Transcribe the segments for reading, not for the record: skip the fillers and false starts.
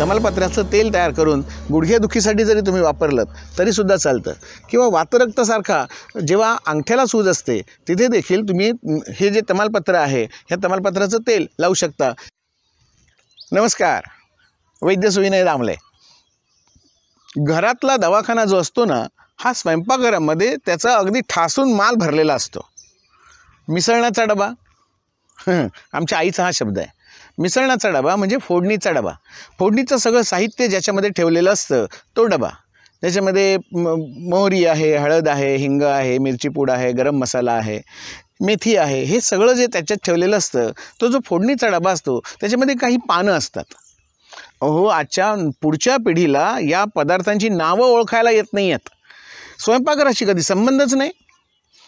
तमालपत्राचं तेल तयार करून गुडघेदुखीसाठी जरी तुम्ही वापरलं तरीसुद्धा चालतं, किंवा वातरक्तसारखा जेव्हा अंगठ्याला सूज असते तिथे देखील तुम्ही हे जे तमालपत्र आहे ह्या तमालपत्राचं तेल लावू शकता। नमस्कार, वैद्य सुविनय दामले। घरातला दवाखाना जो असतो ना, हा स्वयंपाकघरामध्ये त्याचा अगदी ठासून माल भरलेला असतो। मिसळण्याचा डबा, आमच्या आईचा हा शब्द आहे। मिसळण्याचा डबा म्हणजे फोडणीचा डबा। फोडणीचं सगळं साहित्य ज्याच्यामध्ये ठेवलेलं असतं तो डबा। त्याच्यामध्ये मोहरी आहे, हळद आहे, हिंग आहे, मिरची पूड आहे, गरम मसाला आहे, मेथी आहे, हे सगळं जे त्याच्यात ठेवलेलं असतं तो जो फोडणीचा डबा असतो त्याच्यामध्ये काही पानं असतात। अहो, आजच्या पुढच्या पिढीला या पदार्थांची नावं ओळखायला येत नाही आहेत, स्वयंपाकघराशी कधी संबंधच नाही।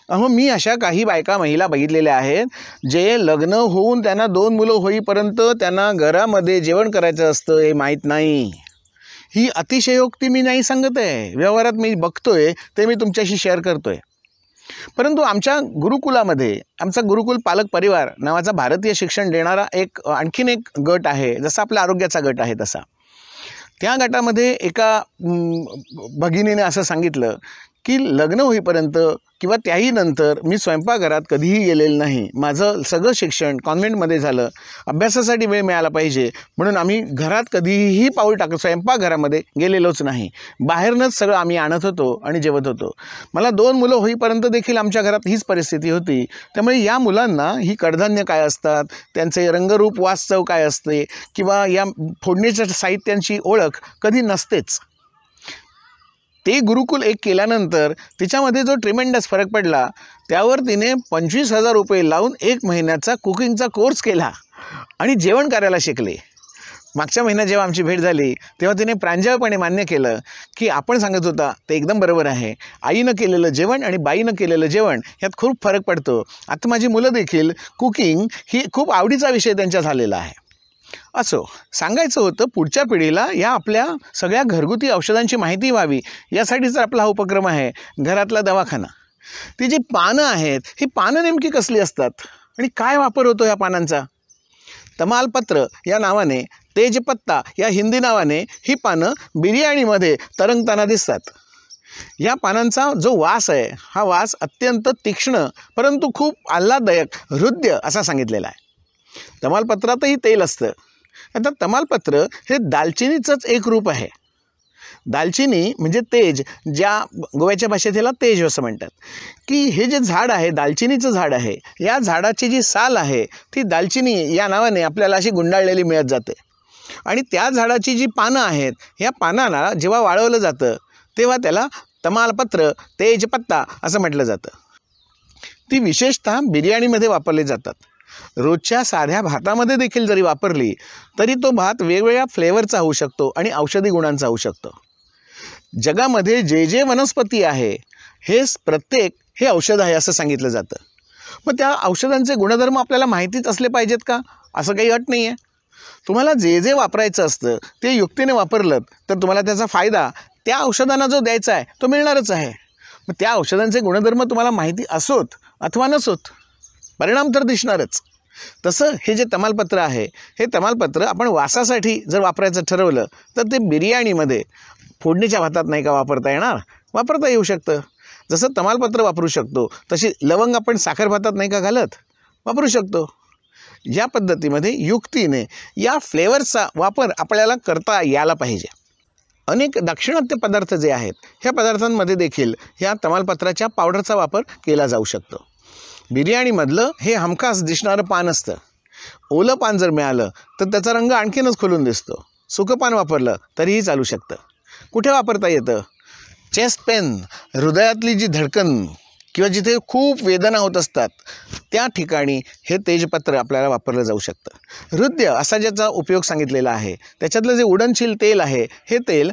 अहो, मी अशा काही बायका महिला बघितलेल्या आहेत जे लग्न होऊन त्यांना 2 मुलं होईपर्यंत त्यांना घरामध्ये जेवण करायचं असतं हे माहीत नाही। ही अतिशयोक्ती मी नाही सांगत आहे, व्यवहारात मी बघतोय ते मी तुमच्याशी शेअर करतोय। परंतु आमच्या गुरुकुलामध्ये आमचा गुरुकुल पालक परिवार नावाचा भारतीय शिक्षण देणारा आणखीन एक गट आहे, जसा आपला आरोग्याचा गट आहे तसा। त्या गटामध्ये एका भगिनीने असं सांगितलं की लग्न होईपर्यंत किंवा त्याही नंतर मी स्वयंपाकघरात कधीही गेलेलं नाही। माझं सगळं शिक्षण कॉन्व्हेंटमध्ये झालं, अभ्यासासाठी वेळ मिळाला पाहिजे म्हणून आम्ही घरात कधीही पाऊल टाकत स्वयंपाकघरामध्ये गेलेलोच नाही, बाहेरनंच सगळं आम्ही आणत होतो आणि जेवत होतो। मला 2 मुलं होईपर्यंत देखील आमच्या घरात हीच परिस्थिती होती। त्यामुळे या मुलांना ही कडधान्य काय असतात, त्यांचे रंगरूप वास चव काय असते, किंवा या फोडणीच्या साहित्यांची ओळख कधी नसतेच। ते गुरुकुल एक केल्यानंतर तिच्यामध्ये जो ट्रिमेंडस फरक पडला, त्यावर तिने 25,000 रुपये लावून 1 महिन्याचा कुकिंगचा कोर्स केला आणि जेवण करायला शिकले। मागच्या महिन्यात जेव्हा आमची भेट झाली तेव्हा तिने प्रांजळपणे मान्य केलं की आपण सांगत होता ते एकदम बरोबर आहे, आईनं केलेलं जेवण आणि बाईनं केलेलं जेवण यात खूप फरक पडतो। आता माझी मुलं देखील कुकिंग ही खूप आवडीचा विषय त्यांच्या झालेला आहे। असो, सांगायचं होतं पुढच्या पिढीला या आपल्या सगळ्या घरगुती औषधांची माहिती व्हावी, यासाठीच आपला हा उपक्रम आहे घरातला दवाखाना। ती जी पानं आहेत ही पानं नेमकी कसली असतात आणि काय वापर होतो या पानांचा? तमालपत्र या नावाने, तेजपत्ता या हिंदी नावाने ही पानं बिर्याणीमध्ये तरंगताना दिसतात। या पानांचा जो वास आहे हा वास अत्यंत तीक्ष्ण परंतु खूप आल्हाददायक, हृद्य असा सांगितलेला आहे। तमालपत्रातही तेल असतं। आता तमालपत्र हे दालचिनीचंच एक रूप आहे। दालचिनी म्हणजे तेज, ज्या गोव्याच्या भाषेत ह्याला तेज असं म्हणतात, की हे जे झाड आहे दालचिनीचं झाड आहे, या झाडाची जी साल आहे ती दालचिनी या नावाने आपल्याला अशी गुंडाळलेली मिळत जाते। आणि त्या झाडाची जी पानं आहेत या पानाला जेव्हा वाळवलं जातं तेव्हा त्याला तमालपत्र, तेजपत्ता असं म्हटलं जातं। ती विशेषतः बिर्याणीमध्ये वापरले जातात। रोजच्या साध्या भातामध्ये देखील जरी वापरली तरी तो भात वेगवेगळ्या फ्लेवरचा होऊ शकतो आणि औषधी गुणांचा होऊ शकतो। जगामध्ये जे जे वनस्पती आहे हे प्रत्येक हे औषध आहे असं सांगितलं जातं। मग त्या औषधांचे गुणधर्म आपल्याला माहितीच असले पाहिजेत का? असं काही अट नाही आहे। तुम्हाला जे जे वापरायचं असतं ते युक्तीने वापरलं तर तुम्हाला त्याचा फायदा त्या औषधांना जो द्यायचा आहे तो मिळणारच आहे। मग त्या औषधांचे गुणधर्म तुम्हाला माहिती असोत अथवा नसोत परिणाम तर दिसणारच। तसं हे जे तमालपत्र आहे हे तमालपत्र आपण वासासाठी जर वापरायचं ठरवलं तर ते बिर्याणीमध्ये फोडणीच्या भातात नाही का वापरता येणार? वापरता येऊ शकतं। जसं तमालपत्र वापरू शकतो तशी लवंग आपण साखर भातात नाही का घालत, वापरू शकतो। या पद्धतीमध्ये युक्तीने या फ्लेवरचा वापर आपल्याला करता यायला पाहिजे। अनेक दाक्षिणात्य पदार्थ जे आहेत ह्या पदार्थांमध्ये देखील ह्या तमालपत्राच्या पावडरचा वापर केला जाऊ शकतो। बिर्याणीमधलं हे हमखास दिसणारं पान असतं। ओलं पान जर मिळालं तर त्याचा रंग आणखीनच खुलून दिसतो। सुकं पान वापरलं तरीही चालू शकतं। कुठे वापरता येतं? चेस्ट पेन, हृदयातली जी धडकन किंवा जिथे खूप वेदना होत असतात त्या ठिकाणी हे तेजपत्र आपल्याला वापरलं जाऊ शकतं। हृदय असा ज्याचा उपयोग सांगितलेला आहे त्याच्यातलं जे उडनशील तेल आहे हे तेल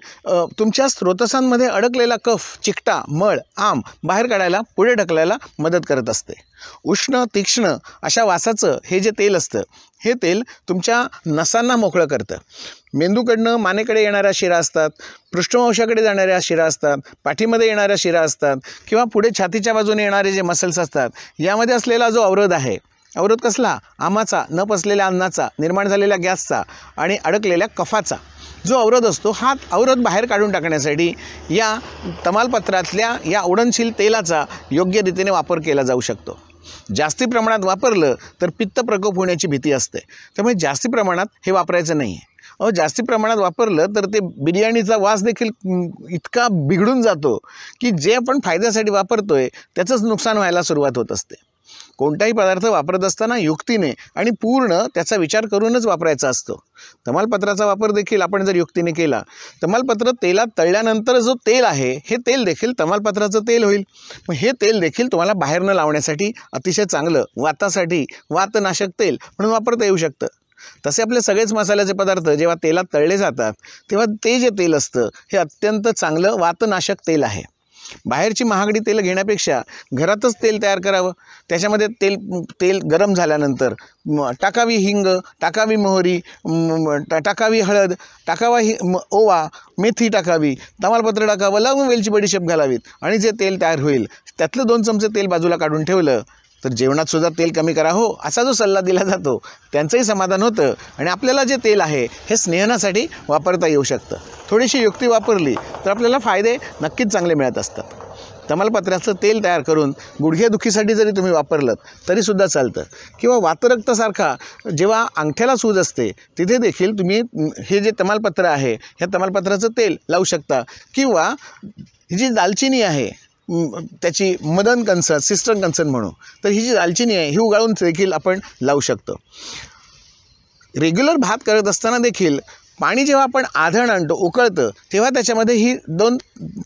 तुमच्या स्रोतसांमध्ये अडकलेला कफ, चिकटा, मळ, आम बाहेर काढायला, पुढे ढकलायला मदत करत असते। उष्ण, तीक्ष्ण अशा वासाचं हे जे तेल असतं हे तेल तुमच्या नसांना मोकळं करतं। मेंदूकडनं मानेकडे येणाऱ्या शिरा असतात, पृष्ठवंशाकडे जाणाऱ्या शिरा असतात, पाठीमध्ये येणाऱ्या शिरा असतात किंवा पुढे छातीच्या बाजूने येणारे जे मसल्स असतात, यामध्ये असलेला जो अवरोध आहे अवरोध कसला? आमाचा, न पचलेल्या अन्नाचा, निर्माण झालेल्या गॅसचा आणि अडकलेल्या कफाचा जो अवरोध असतो, हा अवरोध बाहेर काढून टाकण्यासाठी या तमालपत्रातल्या या उडनशील तेलाचा योग्य रीतीने वापर केला जाऊ शकतो. जास्ती प्रमाणात वापरलं तर पित्त प्रकोप होण्याची भीती असते, त्यामुळे जास्ती प्रमाणात हे वापरायचं नाही आहे. जास्ती प्रमाणात वापरलं तर ते बिर्याणीचा वास देखील इतका बिघडून जातो की जे आपण फायद्यासाठी वापरतोय त्याचंच नुकसान व्हायला सुरुवात होत असते. कोणताही पदार्थ वापरत असताना युक्तीने आणि पूर्ण त्याचा विचार करूनच वापरायचा असतो. तमालपत्राचा वापर देखील आपण जर युक्तीने केला, तमालपत्र तेलात तळल्यानंतर जो तेल आहे हे तेल देखील तमालपत्राचं तेल होईल. मग हे तेल देखील तुम्हाला बाहेर न लावण्यासाठी अतिशय चांगलं वातासाठी वातनाशक तेल म्हणून वापरता येऊ शकतं. तसे आपले सगळेच मसाल्याचे पदार्थ जेव्हा तेलात तळले जातात तेव्हा ते जे तेल असतं हे अत्यंत चांगलं वातनाशक तेल आहे. बाहेरची महागडी तेल घेण्यापेक्षा घरातच तेल तयार करावं. त्याच्यामध्ये तेल गरम झाल्यानंतर टाकावी हिंग, टाकावी मोहरी, टाकावी हळद, टाकावा ओवा, मेथी टाकावी, तमालपत्र टाकावं, लवंग, वेलची, बडीशेप घालावीत आणि जे तेल तयार होईल त्यातलं 2 चमचे तेल बाजूला काढून ठेवलं तर जेवणात सुद्धा तेल कमी करा हो असा जो सल्ला दिला जातो त्यांचंही समाधान होतं आणि आपल्याला जे तेल आहे हे स्नेहनासाठी वापरता येऊ शकतं. थोडीशी युक्ती वापरली तर आपल्याला फायदे नक्कीच चांगले मिळत असतात. तमालपत्राचं तेल तयार करून गुडघेदुखीसाठी जरी तुम्ही वापरलं तरीसुद्धा चालतं, किंवा वातरक्तसारखा जेव्हा अंगठ्याला सूज असते तिथे देखील तुम्ही हे जे तमालपत्र आहे ह्या तमालपत्राचं तेल लावू शकता, किंवा ही जी दालचिनी आहे त्याची मदन कन्सन, सिस्टर्न कन्सन म्हणू, तर ही जी दालचिनी आहे ही उगाळून देखील आपण लावू शकतो. रेग्युलर भात करत असताना देखील पाणी जेव्हा आपण आधण आणतो उकळतं तेव्हा त्याच्यामध्ये ही 2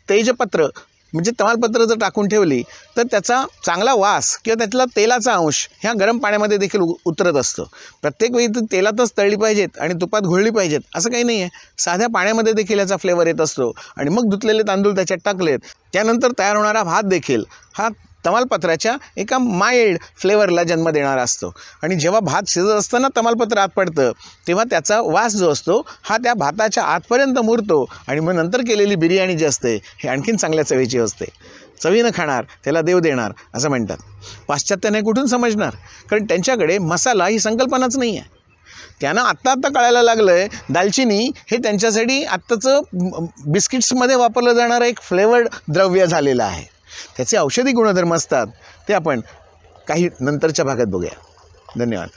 तेजपत्र म्हणजे तमालपत्र जर टाकून ठेवली तर त्याचा चांगला वास किंवा त्यातला तेलाचा अंश ह्या गरम पाण्यामध्ये देखील उतरत असतो. प्रत्येक वेळी तेलातच तळली पाहिजेत आणि तुपात घोळली पाहिजेत असं काही नाही आहे. साध्या पाण्यामध्ये देखील याचा फ्लेवर येत असतो आणि मग धुतलेले तांदूळ त्याच्यात टाकलेत त्यानंतर तयार होणारा भात देखील हा तमालपत्राच्या एका माइल्ड फ्लेवरला जन्म देणारा असतो. आणि जेव्हा भात शिजत असताना तमालपत्र आत पडतं तेव्हा त्याचा वास जो असतो हा त्या भाताच्या आतपर्यंत मुरतो आणि मग नंतर केलेली बिर्याणी जी असते हे आणखीन चांगल्या चवीची असते. चवीनं खाणार त्याला देव देणार असं म्हणतात. पाश्चात्याने कुठून समजणार, कारण त्यांच्याकडे मसाला ही संकल्पनाच नाही आहे. त्यांना आत्ता कळायला लागलं आहे दालचिनी हे त्यांच्यासाठी आत्ताचं बिस्किट्समध्ये वापरलं जाणारं एक फ्लेवर्ड द्रव्य झालेलं आहे. त्याचे औषधी गुणधर्म असतात ते आपण काही नंतरच्या भागात बघूया. धन्यवाद.